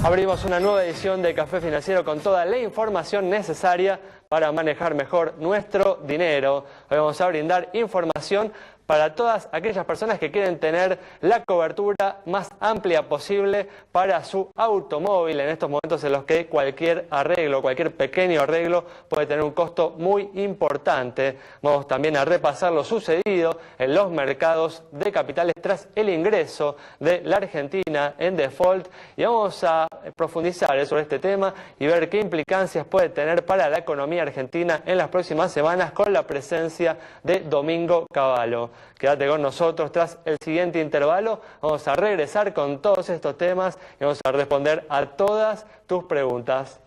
Abrimos una nueva edición de Café Financiero con toda la información necesaria para manejar mejor nuestro dinero. Hoy vamos a brindar información para todas aquellas personas que quieren tener la cobertura más amplia posible para su automóvil en estos momentos en los que cualquier arreglo, cualquier pequeño arreglo puede tener un costo muy importante. Vamos también a repasar lo sucedido en los mercados de capitales tras el ingreso de la Argentina en default y vamos a profundizar sobre este tema y ver qué implicancias puede tener para la economía argentina en las próximas semanas con la presencia de Domingo Cavallo. Quédate con nosotros tras el siguiente intervalo. Vamos a regresar con todos estos temas y vamos a responder a todas tus preguntas.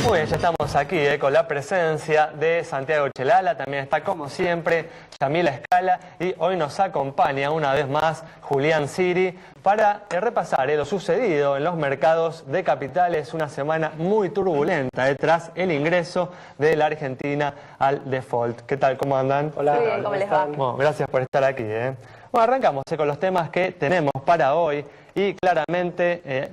Muy bien, ya estamos aquí con la presencia de Santiago Chelala, también está como siempre Yamila Escala y hoy nos acompaña una vez más Julián Siri para repasar lo sucedido en los mercados de capitales, una semana muy turbulenta tras el ingreso de la Argentina al default. ¿Qué tal? ¿Cómo andan? Hola, muy bien, ¿cómo les va? Bueno, gracias por estar aquí. Bueno, arrancamos con los temas que tenemos para hoy. Y claramente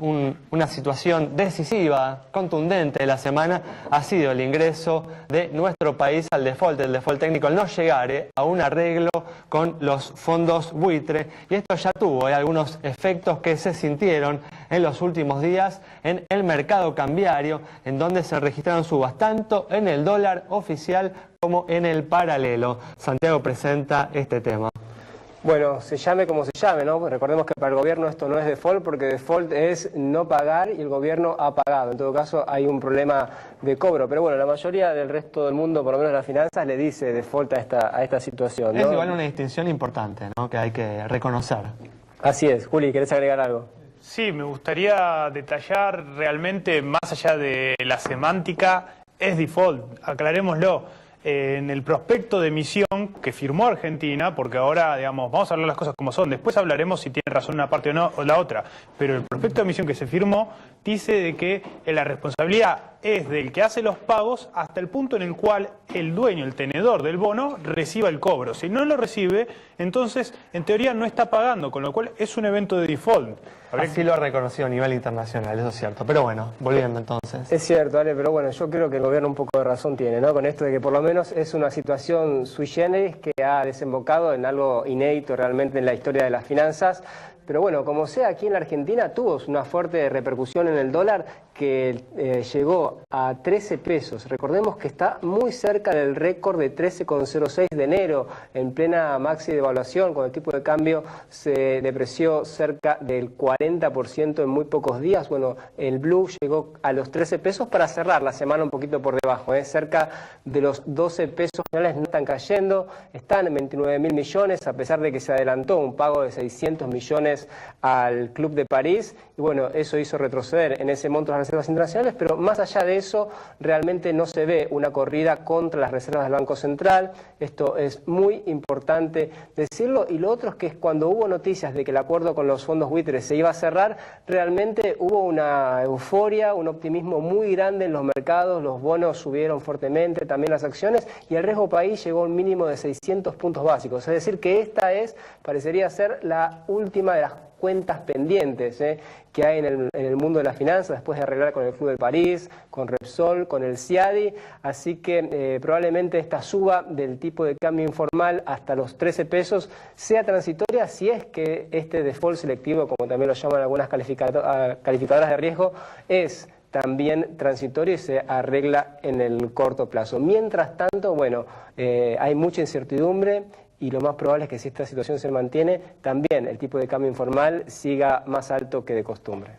una situación decisiva, contundente de la semana ha sido el ingreso de nuestro país al default, el default técnico, el no llegar a un arreglo con los fondos buitre. Y esto ya tuvo algunos efectos que se sintieron en los últimos días en el mercado cambiario, en donde se registraron subas tanto en el dólar oficial como en el paralelo. Santiago presenta este tema. Bueno, se llame como se llame, ¿no? Recordemos que para el gobierno esto no es default, porque default es no pagar y el gobierno ha pagado. En todo caso, hay un problema de cobro. Pero bueno, la mayoría del resto del mundo, por lo menos las finanzas, le dice default a esta situación, ¿no? Es igual una distinción importante, ¿no? Que hay que reconocer. Así es. Juli, ¿querés agregar algo? Sí, me gustaría detallar realmente, más allá de la semántica, es default, aclarémoslo. En el prospecto de emisión que firmó Argentina, porque ahora, digamos, vamos a hablar las cosas como son, después hablaremos si tiene razón una parte o no, o la otra, pero el prospecto de emisión que se firmó dice de que la responsabilidad es del que hace los pagos hasta el punto en el cual el dueño, el tenedor del bono, reciba el cobro. Si no lo recibe, entonces, en teoría, no está pagando, con lo cual es un evento de default. Así lo ha reconocido a nivel internacional, eso es cierto. Pero bueno, volviendo entonces. Es cierto, Ale, pero bueno, yo creo que el gobierno un poco de razón tiene, ¿no? Con esto de que por lo menos es una situación sui generis que ha desembocado en algo inédito realmente en la historia de las finanzas. Pero bueno, como sea, aquí en la Argentina tuvo una fuerte repercusión en el dólar que llegó a 13 pesos. Recordemos que está muy cerca del récord de 13,06 de enero, en plena maxi devaluación, cuando el tipo de cambio se depreció cerca del 40% en muy pocos días. Bueno, el blue llegó a los 13 pesos para cerrar la semana un poquito por debajo, cerca de los 12 pesos finales no están cayendo, están en 29.000 millones, a pesar de que se adelantó un pago de 600 millones al Club de París, y bueno, eso hizo retroceder en ese monto las reservas internacionales, pero más allá de eso, realmente no se ve una corrida contra las reservas del Banco Central. Esto es muy importante decirlo, y lo otro es que cuando hubo noticias de que el acuerdo con los fondos buitres se iba a cerrar, realmente hubo una euforia, un optimismo muy grande en los mercados, los bonos subieron fuertemente, también las acciones, y el riesgo país llegó a un mínimo de 600 puntos básicos, es decir, que esta parecería ser la última de las cuentas pendientes que hay en el mundo de las finanzas, después de arreglar con el Club de París, con Repsol, con el CIADI, así que probablemente esta suba del tipo de cambio informal hasta los 13 pesos sea transitoria si es que este default selectivo, como también lo llaman algunas calificadoras de riesgo, es también transitorio y se arregla en el corto plazo. Mientras tanto, bueno, hay mucha incertidumbre, y lo más probable es que si esta situación se mantiene, también el tipo de cambio informal siga más alto que de costumbre.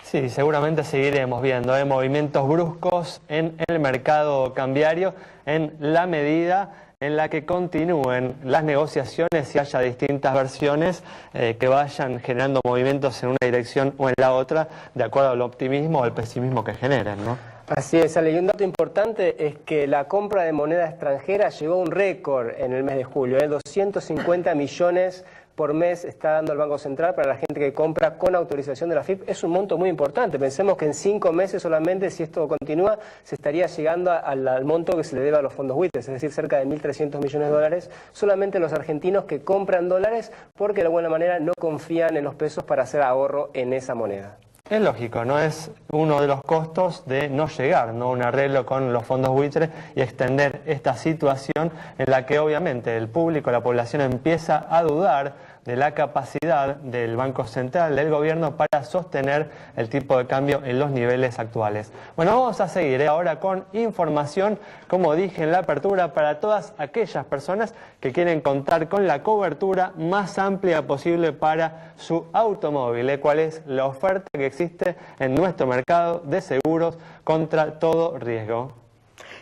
Sí, seguramente seguiremos viendo movimientos bruscos en el mercado cambiario en la medida en la que continúen las negociaciones y haya distintas versiones que vayan generando movimientos en una dirección o en la otra, de acuerdo al optimismo o al pesimismo que generen, ¿no? Así es, Ale. Y un dato importante es que la compra de moneda extranjera llegó a un récord en el mes de julio, 250 millones por mes está dando el Banco Central para la gente que compra con autorización de la AFIP es un monto muy importante. Pensemos que en 5 meses solamente, si esto continúa, se estaría llegando al monto que se le debe a los fondos buitres, es decir, cerca de 1.300 millones de dólares, solamente los argentinos que compran dólares porque de alguna manera no confían en los pesos para hacer ahorro en esa moneda. Es lógico, no es uno de los costos de no llegar, ¿no? Un arreglo con los fondos buitres y extender esta situación en la que obviamente el público, la población empieza a dudar de la capacidad del Banco Central, del gobierno, para sostener el tipo de cambio en los niveles actuales. Bueno, vamos a seguir ahora con información, como dije en la apertura, para todas aquellas personas que quieren contar con la cobertura más amplia posible para su automóvil. ¿Cuál es la oferta que existe en nuestro mercado de seguros contra todo riesgo?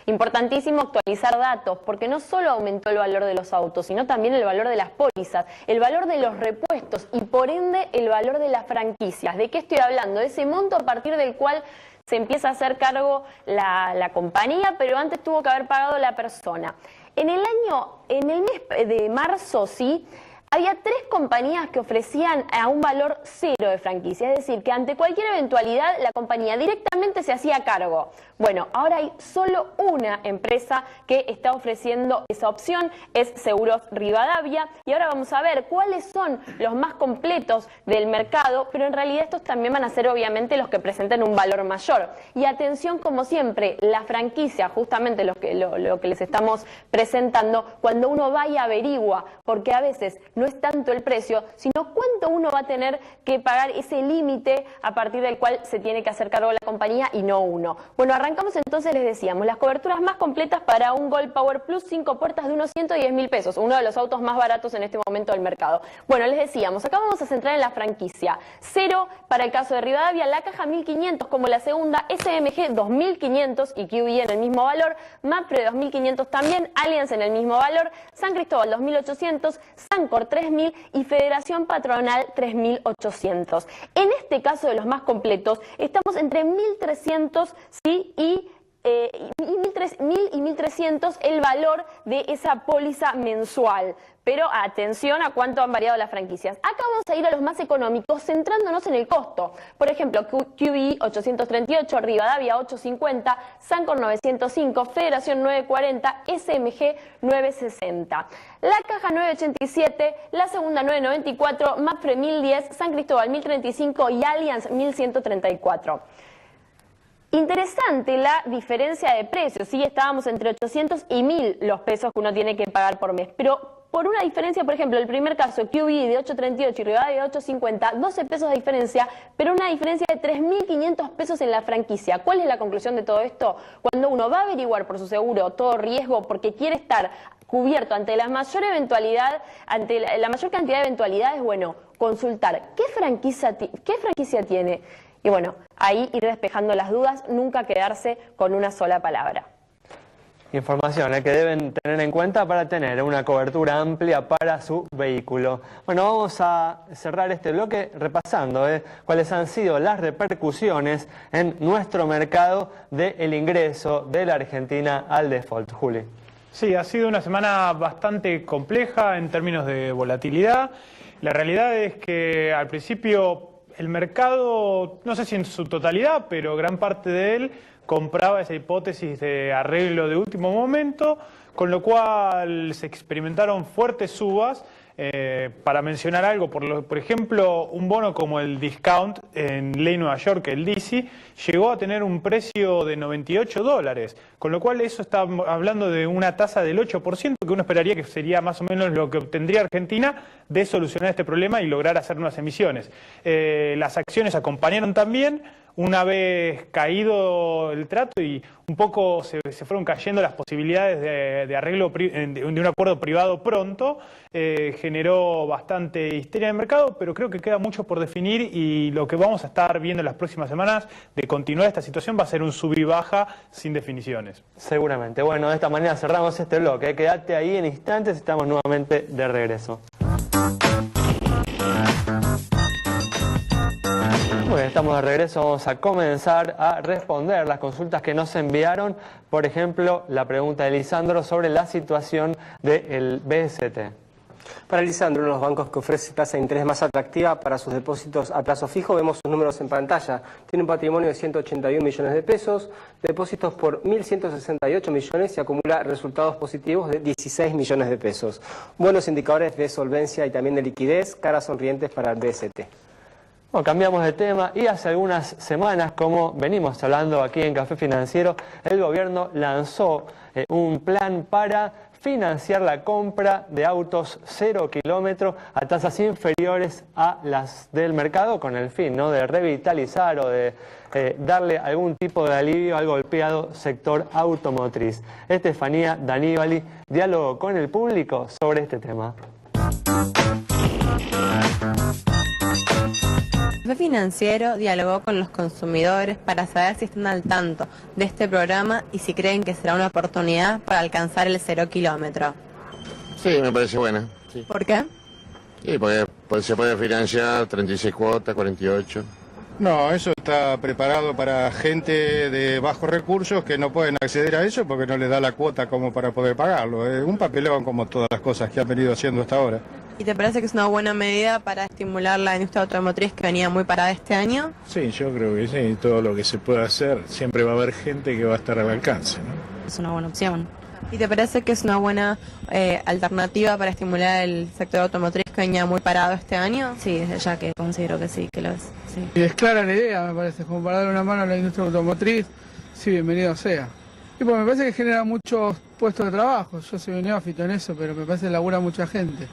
Importantísimo actualizar datos, porque no solo aumentó el valor de los autos, sino también el valor de las pólizas, el valor de los repuestos y por ende el valor de las franquicias. ¿De qué estoy hablando? De ese monto a partir del cual se empieza a hacer cargo la compañía, pero antes tuvo que haber pagado la persona. En el mes de marzo, sí, había 3 compañías que ofrecían a un valor 0 de franquicia, es decir, que ante cualquier eventualidad la compañía directamente se hacía cargo. Bueno, ahora hay solo una empresa que está ofreciendo esa opción, es Seguros Rivadavia, y ahora vamos a ver cuáles son los más completos del mercado, pero en realidad estos también van a ser obviamente los que presenten un valor mayor. Y atención, como siempre, la franquicia, justamente lo que les estamos presentando, cuando uno va y averigua, porque a veces no es tanto el precio, sino cuánto uno va a tener que pagar, ese límite a partir del cual se tiene que hacer cargo la compañía y no uno. Bueno, arrancamos entonces, les decíamos, las coberturas más completas para un Gold Power Plus 5 puertas de unos 110.000 pesos, uno de los autos más baratos en este momento del mercado. Bueno, les decíamos, acá vamos a centrar en la franquicia. 0 para el caso de Rivadavia, la caja 1.500 como la segunda, SMG 2.500 y QBE en el mismo valor, MAPFRE 2.500 también, Allianz en el mismo valor, San Cristóbal 2.800, Sancor 3.000 y Federación Patronal 3.800. En este caso de los más completos, estamos entre 1.300, ¿sí? Y 1.000 y 1.300 el valor de esa póliza mensual. Pero atención a cuánto han variado las franquicias. Acá vamos a ir a los más económicos centrándonos en el costo. Por ejemplo, QBE 838, Rivadavia 850, Sancor 905, Federación 940, SMG 960. La caja 987, la segunda 994, MAPFRE 1010, San Cristóbal 1035 y Allianz 1134. Interesante la diferencia de precios, sí, estábamos entre 800 y 1.000 los pesos que uno tiene que pagar por mes, pero por una diferencia, por ejemplo, el primer caso, QBE de 838 y Rivadavia de 850, 12 pesos de diferencia, pero una diferencia de 3.500 pesos en la franquicia. ¿Cuál es la conclusión de todo esto? Cuando uno va a averiguar por su seguro todo riesgo porque quiere estar cubierto ante la mayor eventualidad, ante la mayor cantidad de eventualidades, bueno, consultar qué franquicia tiene. Y bueno, ahí ir despejando las dudas, nunca quedarse con una sola palabra. Información que deben tener en cuenta para tener una cobertura amplia para su vehículo. Bueno, vamos a cerrar este bloque repasando cuáles han sido las repercusiones en nuestro mercado del ingreso de la Argentina al default. Juli. Sí, ha sido una semana bastante compleja en términos de volatilidad. La realidad es que al principio el mercado, no sé si en su totalidad, pero gran parte de él compraba esa hipótesis de arreglo de último momento, con lo cual se experimentaron fuertes subas. Para mencionar algo, por ejemplo, un bono como el Discount en Ley Nueva York, el DICI, llegó a tener un precio de $98, con lo cual eso está hablando de una tasa del 8%, que uno esperaría que sería más o menos lo que obtendría Argentina de solucionar este problema y lograr hacer nuevas emisiones. Las acciones acompañaron también, una vez caído el trato y un poco se fueron cayendo las posibilidades de arreglo de un acuerdo privado pronto, generó bastante histeria en el mercado, pero creo que queda mucho por definir y lo que vamos a estar viendo en las próximas semanas de continuar esta situación va a ser un sub y baja sin definiciones. Seguramente. Bueno, de esta manera cerramos este bloque. Quédate ahí en instantes, estamos nuevamente de regreso. Muy bien, estamos de regreso, vamos a comenzar a responder las consultas que nos enviaron. Por ejemplo, la pregunta de Lisandro sobre la situación del BST. Para Lisandro, uno de los bancos que ofrece tasa de interés más atractiva para sus depósitos a plazo fijo, vemos sus números en pantalla. Tiene un patrimonio de 181 millones de pesos, depósitos por 1.168 millones y acumula resultados positivos de 16 millones de pesos. Buenos indicadores de solvencia y también de liquidez, caras sonrientes para el BST. Bueno, cambiamos de tema y hace algunas semanas, como venimos hablando aquí en Café Financiero, el gobierno lanzó un plan para financiar la compra de autos 0 kilómetro a tasas inferiores a las del mercado, con el fin, ¿no?, de revitalizar o de darle algún tipo de alivio al golpeado sector automotriz. Estefanía Daníbali dialogó con el público sobre este tema. Café Financiero dialogó con los consumidores para saber si están al tanto de este programa y si creen que será una oportunidad para alcanzar el 0 kilómetro. Sí, me parece buena. Sí. ¿Por qué? Sí, porque se puede financiar 36 cuotas, 48. No, eso está preparado para gente de bajos recursos que no pueden acceder a eso porque no les da la cuota como para poder pagarlo. Es un papelón como todas las cosas que han venido haciendo hasta ahora. ¿Y te parece que es una buena medida para estimular la industria automotriz que venía muy parada este año? Sí, yo creo que sí, todo lo que se pueda hacer, siempre va a haber gente que va a estar al alcance, ¿no? Es una buena opción. ¿Y te parece que es una buena alternativa para estimular el sector automotriz que venía muy parado este año? Sí, desde ya que considero que sí, que lo es. Sí. Y es clara la idea, me parece, como para dar una mano a la industria automotriz, sí, bienvenido sea. Y pues me parece que genera muchos puestos de trabajo, yo soy un neófito en eso, pero me parece que labura mucha gente.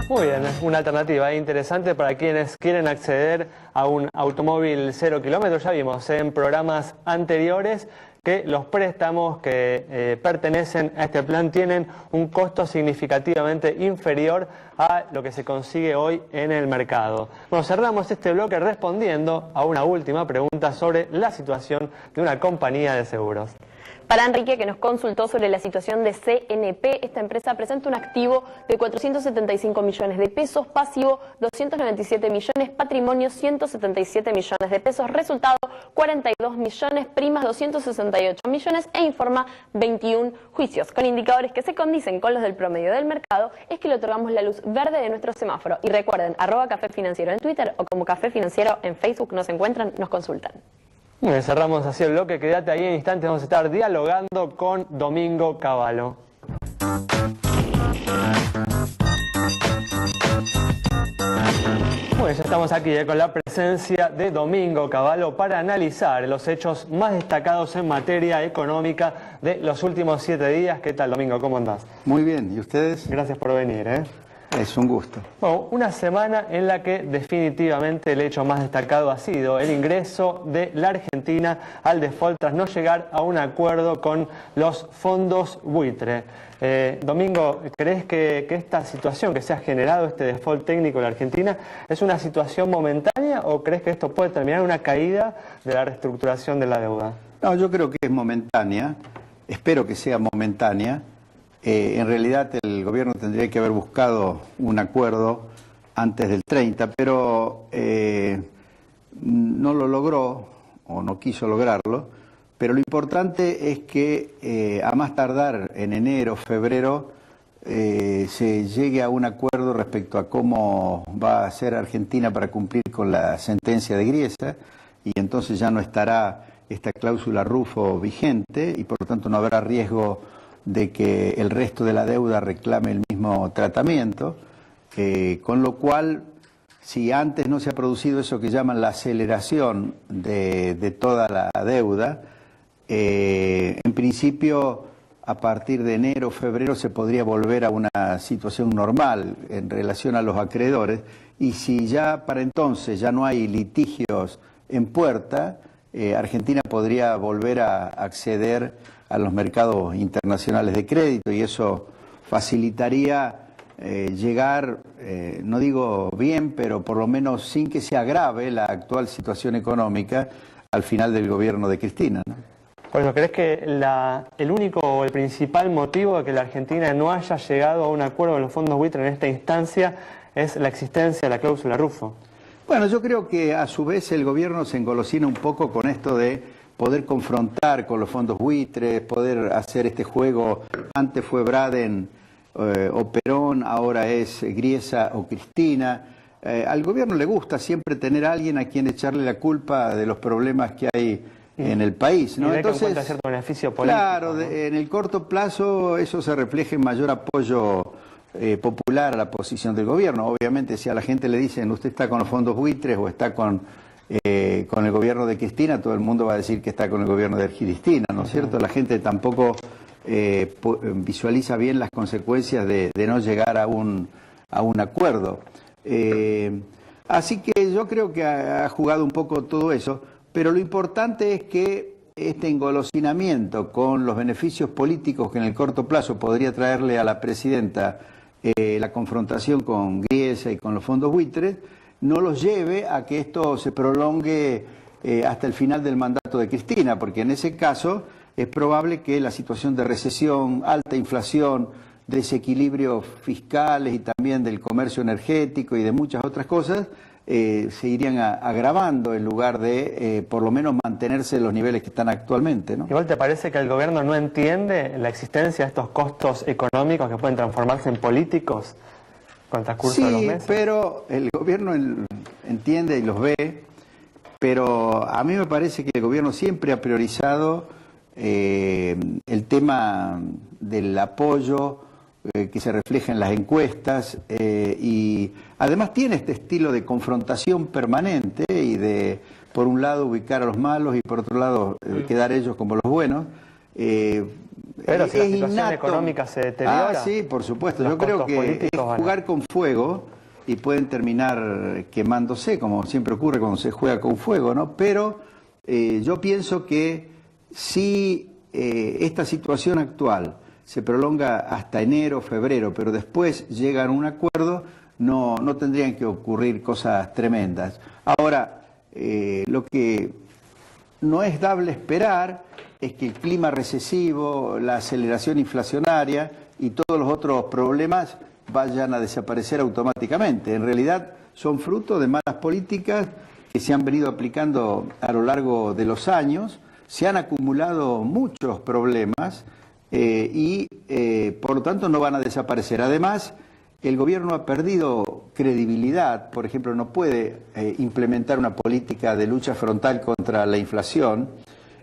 Muy bien, es una alternativa interesante para quienes quieren acceder a un automóvil 0 kilómetros. Ya vimos en programas anteriores que los préstamos que pertenecen a este plan tienen un costo significativamente inferior a lo que se consigue hoy en el mercado. Bueno, cerramos este bloque respondiendo a una última pregunta sobre la situación de una compañía de seguros. Para Enrique, que nos consultó sobre la situación de CNP, esta empresa presenta un activo de 475 millones de pesos, pasivo 297 millones, patrimonio 177 millones de pesos, resultado 42 millones, primas 268 millones e informa 21 juicios. Con indicadores que se condicen con los del promedio del mercado, es que le otorgamos la luz verde de nuestro semáforo. Y recuerden, @Café Financiero en Twitter o como Café Financiero en Facebook nos encuentran, nos consultan. Cerramos así el bloque, quédate ahí en instantes, vamos a estar dialogando con Domingo Cavallo. Bueno, ya estamos aquí con la presencia de Domingo Cavallo para analizar los hechos más destacados en materia económica de los últimos 7 días. ¿Qué tal, Domingo? ¿Cómo andás? Muy bien, ¿y ustedes? Gracias por venir, Es un gusto. Bueno, una semana en la que definitivamente el hecho más destacado ha sido el ingreso de la Argentina al default tras no llegar a un acuerdo con los fondos buitre. Domingo, ¿crees que esta situación que se ha generado, este default técnico en la Argentina, es una situación momentánea o crees que esto puede terminar en una caída de la reestructuración de la deuda? No, yo creo que es momentánea, espero que sea momentánea. En realidad el gobierno tendría que haber buscado un acuerdo antes del 30, pero no lo logró o no quiso lograrlo. Pero lo importante es que a más tardar en enero, febrero, se llegue a un acuerdo respecto a cómo va a hacer Argentina para cumplir con la sentencia de Griesa y entonces ya no estará esta cláusula Rufo vigente y por lo tanto no habrá riesgo de que el resto de la deuda reclame el mismo tratamiento, con lo cual, si antes no se ha producido eso que llaman la aceleración de toda la deuda, en principio, a partir de enero, febrero, se podría volver a una situación normal en relación a los acreedores, y si ya para entonces ya no hay litigios en puerta, Argentina podría volver a acceder a los mercados internacionales de crédito y eso facilitaría llegar, no digo bien, pero por lo menos sin que se agrave la actual situación económica al final del gobierno de Cristina, ¿no? Bueno, ¿crees que el único o el principal motivo de que la Argentina no haya llegado a un acuerdo con los fondos buitre en esta instancia es la existencia de la cláusula Rufo? Bueno, yo creo que a su vez el gobierno se engolosina un poco con esto de poder confrontar con los fondos buitres, poder hacer este juego. Antes fue Braden o Perón, ahora es Griesa o Cristina. Al gobierno le gusta siempre tener a alguien a quien echarle la culpa de los problemas que hay en el país, ¿no? Y Entonces, cierto beneficio político, claro, ¿no? En el corto plazo eso se refleja en mayor apoyo popular a la posición del gobierno. Obviamente, si a la gente le dicen usted está con los fondos buitres o está con el gobierno de Cristina, todo el mundo va a decir que está con el gobierno de Cristina, ¿no es cierto? La gente tampoco visualiza bien las consecuencias de no llegar a un acuerdo. Así que yo creo que ha jugado un poco todo eso, pero lo importante es que este engolosinamiento con los beneficios políticos que en el corto plazo podría traerle a la presidenta la confrontación con Griesa y con los fondos buitres, no los lleve a que esto se prolongue hasta el final del mandato de Cristina, porque en ese caso es probable que la situación de recesión, alta inflación, desequilibrios fiscales y también del comercio energético y de muchas otras cosas se irían agravando en lugar de por lo menos mantenerse en los niveles que están actualmente, ¿no? Igual, ¿te parece que el gobierno no entiende la existencia de estos costos económicos que pueden transformarse en políticos con el transcurso de los meses? Sí, pero el gobierno entiende y los ve, pero a mí me parece que el gobierno siempre ha priorizado el tema del apoyo que se refleja en las encuestas y además tiene este estilo de confrontación permanente y de, por un lado, ubicar a los malos y por otro lado, quedar ellos como los buenos. Pero si la situación económica se deteriora... Ah, sí, por supuesto. Yo creo que es jugar con fuego y pueden terminar quemándose, como siempre ocurre cuando se juega con fuego, ¿no? Pero yo pienso que si esta situación actual se prolonga hasta enero, febrero, pero después llegan a un acuerdo, no tendrían que ocurrir cosas tremendas. Ahora, lo que no es dable esperar es que el clima recesivo, la aceleración inflacionaria y todos los otros problemas vayan a desaparecer automáticamente. En realidad son fruto de malas políticas que se han venido aplicando a lo largo de los años, se han acumulado muchos problemas y por lo tanto no van a desaparecer. Además, el gobierno ha perdido credibilidad, por ejemplo, no puede implementar una política de lucha frontal contra la inflación.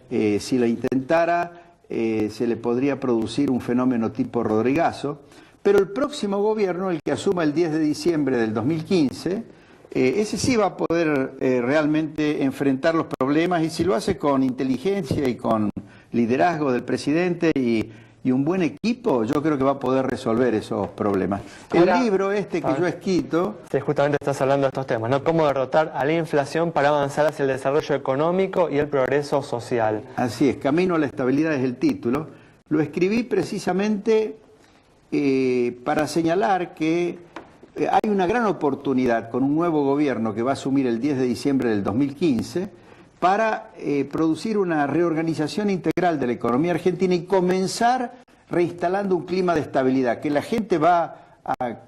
Si la intentara, se le podría producir un fenómeno tipo Rodrigazo, pero el próximo gobierno, el que asuma el 10 de diciembre del 2015, ese sí va a poder realmente enfrentar los problemas, y si lo hace con inteligencia y con liderazgo del presidente y un buen equipo, yo creo que va a poder resolver esos problemas. El libro que yo he escrito... Sí, justamente estás hablando de estos temas, ¿no? Cómo derrotar a la inflación para avanzar hacia el desarrollo económico y el progreso social. Así es, Camino a la Estabilidad es el título. Lo escribí precisamente para señalar que hay una gran oportunidad con un nuevo gobierno que va a asumir el 10 de diciembre del 2015 para producir una reorganización integral de la economía argentina y comenzar reinstalando un clima de estabilidad que la gente va a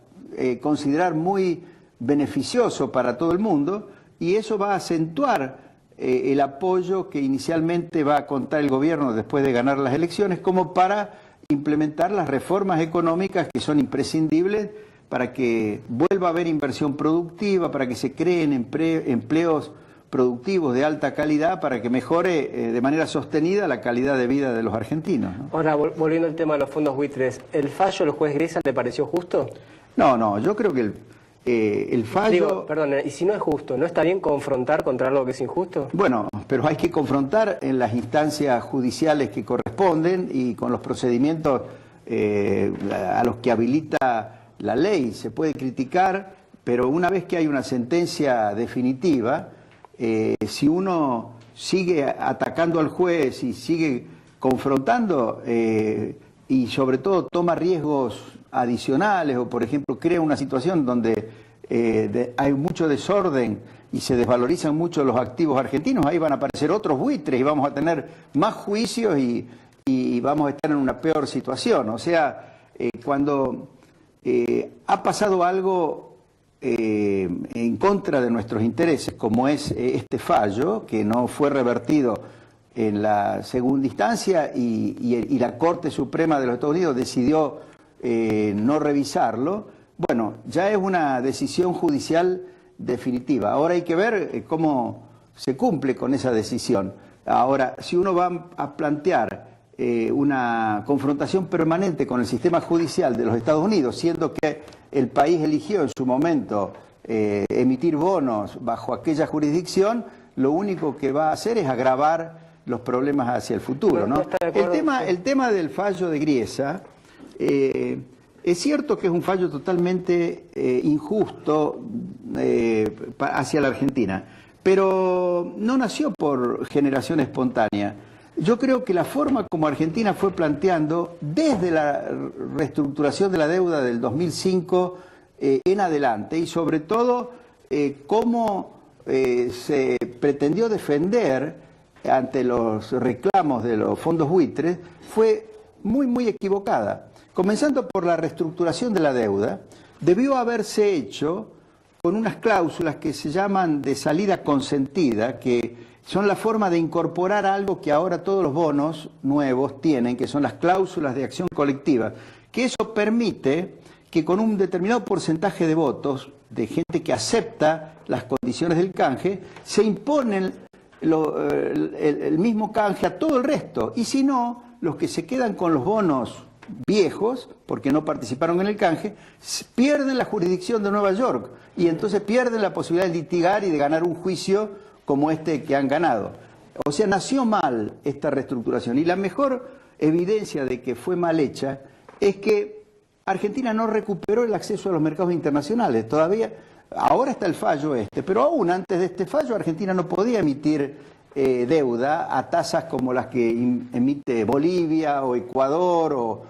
considerar muy beneficioso para todo el mundo, y eso va a acentuar el apoyo que inicialmente va a contar el gobierno después de ganar las elecciones como para implementar las reformas económicas que son imprescindibles para que vuelva a haber inversión productiva, para que se creen empleos productivos de alta calidad, para que mejore de manera sostenida la calidad de vida de los argentinos, ¿no? Ahora, volviendo al tema de los fondos buitres, ¿el fallo del juez Griesa le pareció justo? No, yo creo que el fallo... Digo, perdón, y si no es justo, ¿no está bien confrontar contra algo que es injusto? Bueno, pero hay que confrontar en las instancias judiciales que corresponden y con los procedimientos a los que habilita la ley. Se puede criticar, pero una vez que hay una sentencia definitiva, si uno sigue atacando al juez y sigue confrontando y sobre todo toma riesgos adicionales o, por ejemplo, crea una situación donde hay mucho desorden y se desvalorizan mucho los activos argentinos, ahí van a aparecer otros buitres y vamos a tener más juicios y vamos a estar en una peor situación. O sea, cuando ha pasado algo en contra de nuestros intereses, como es este fallo, que no fue revertido en la segunda instancia y la Corte Suprema de los Estados Unidos decidió no revisarlo, bueno, ya es una decisión judicial definitiva. Ahora hay que ver cómo se cumple con esa decisión. Ahora, si uno va a plantear una confrontación permanente con el sistema judicial de los Estados Unidos, siendo que el país eligió en su momento emitir bonos bajo aquella jurisdicción, lo único que va a hacer es agravar los problemas hacia el futuro, ¿no? El tema del fallo de Griesa, es cierto que es un fallo totalmente injusto hacia la Argentina, pero no nació por generación espontánea. Yo creo que la forma como Argentina fue planteando desde la reestructuración de la deuda del 2005 en adelante, y sobre todo cómo se pretendió defender ante los reclamos de los fondos buitres, fue muy equivocada. Comenzando por la reestructuración de la deuda, debió haberse hecho con unas cláusulas que se llaman de salida consentida, que son la forma de incorporar algo que ahora todos los bonos nuevos tienen, que son las cláusulas de acción colectiva, que eso permite que con un determinado porcentaje de votos, de gente que acepta las condiciones del canje, se imponen el mismo canje a todo el resto, y si no, los que se quedan con los bonos viejos, porque no participaron en el canje, pierden la jurisdicción de Nueva York, y entonces pierden la posibilidad de litigar y de ganar un juicio como este que han ganado. O sea, nació mal esta reestructuración, y la mejor evidencia de que fue mal hecha es que Argentina no recuperó el acceso a los mercados internacionales. Todavía, ahora está el fallo pero aún antes de este fallo Argentina no podía emitir deuda a tasas como las que emite Bolivia o Ecuador o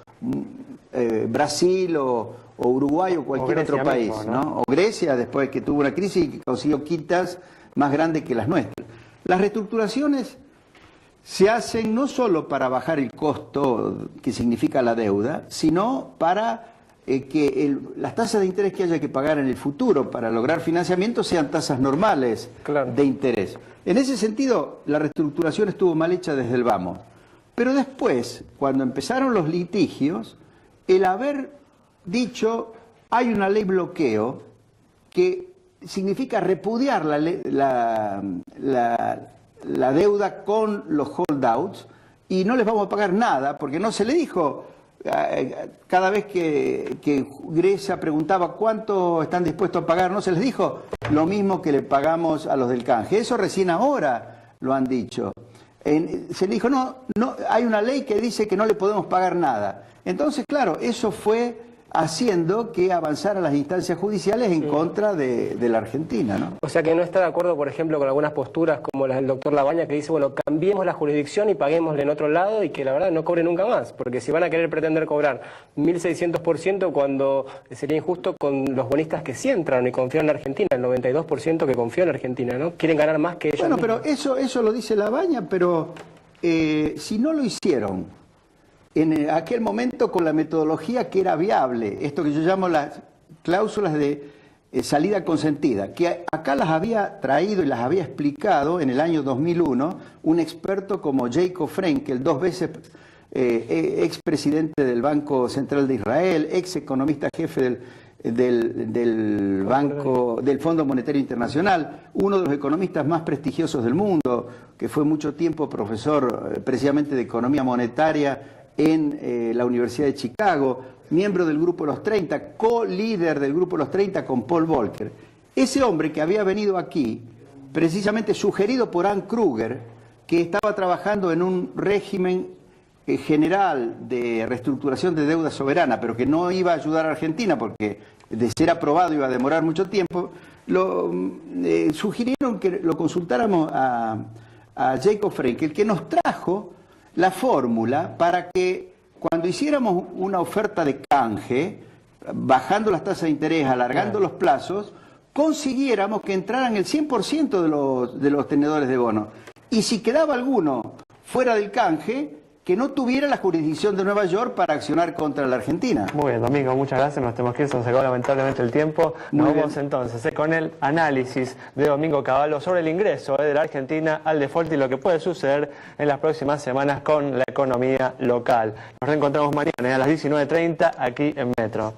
Brasil o Uruguay o cualquier otro país, ¿no? O Grecia, después que tuvo una crisis y que consiguió quitas más grandes que las nuestras. Las reestructuraciones se hacen no solo para bajar el costo que significa la deuda, sino para que las tasas de interés que haya que pagar en el futuro para lograr financiamiento sean tasas normales de interés. En ese sentido, la reestructuración estuvo mal hecha desde el vamos. Pero después, cuando empezaron los litigios, el haber dicho hay una ley bloqueo que significa repudiar la deuda con los holdouts y no les vamos a pagar nada, porque no se le dijo cada vez que Grecia preguntaba cuánto están dispuestos a pagar, no se les dijo lo mismo que le pagamos a los del canje. Eso recién ahora lo han dicho. Se le dijo, no, hay una ley que dice que no le podemos pagar nada. Entonces, claro, eso fue haciendo que avanzaran las instancias judiciales en contra de la Argentina, ¿no? O sea que no está de acuerdo, por ejemplo, con algunas posturas como las del doctor Labaña, que dice, bueno, cambiemos la jurisdicción y paguémosle en otro lado y que la verdad no cobre nunca más, porque si van a querer pretender cobrar 1.600% cuando sería injusto con los bonistas que sí entraron y confiaron en Argentina, el 92% que confió en Argentina, ¿no? Quieren ganar más que ellos. Bueno, pero eso lo dice Labaña, pero si no lo hicieron en aquel momento con la metodología que era viable, esto que yo llamo las cláusulas de salida consentida, que acá las había traído y las había explicado en el año 2001 un experto como Jacob Frenkel, 2 veces expresidente del Banco Central de Israel, ex economista jefe del Fondo Monetario Internacional, uno de los economistas más prestigiosos del mundo, que fue mucho tiempo profesor precisamente de economía monetaria en la Universidad de Chicago, miembro del Grupo de los 30, co-líder del Grupo de los 30 con Paul Volcker. Ese hombre que había venido aquí, precisamente sugerido por Ann Kruger, que estaba trabajando en un régimen general de reestructuración de deuda soberana, pero que no iba a ayudar a Argentina porque de ser aprobado iba a demorar mucho tiempo, sugirieron que lo consultáramos a Jacob Frenkel, que nos trajo la fórmula para que cuando hiciéramos una oferta de canje, bajando las tasas de interés, alargando los plazos, consiguiéramos que entraran el 100% de los tenedores de bonos. Y si quedaba alguno fuera del canje, que no tuviera la jurisdicción de Nueva York para accionar contra la Argentina. Muy bien, Domingo, muchas gracias. Nos tenemos que ir, se nos acabó lamentablemente el tiempo. Nos vamos entonces con el análisis de Domingo Cavallo sobre el ingreso de la Argentina al default y lo que puede suceder en las próximas semanas con la economía local. Nos reencontramos mañana a las 19:30 aquí en Metro.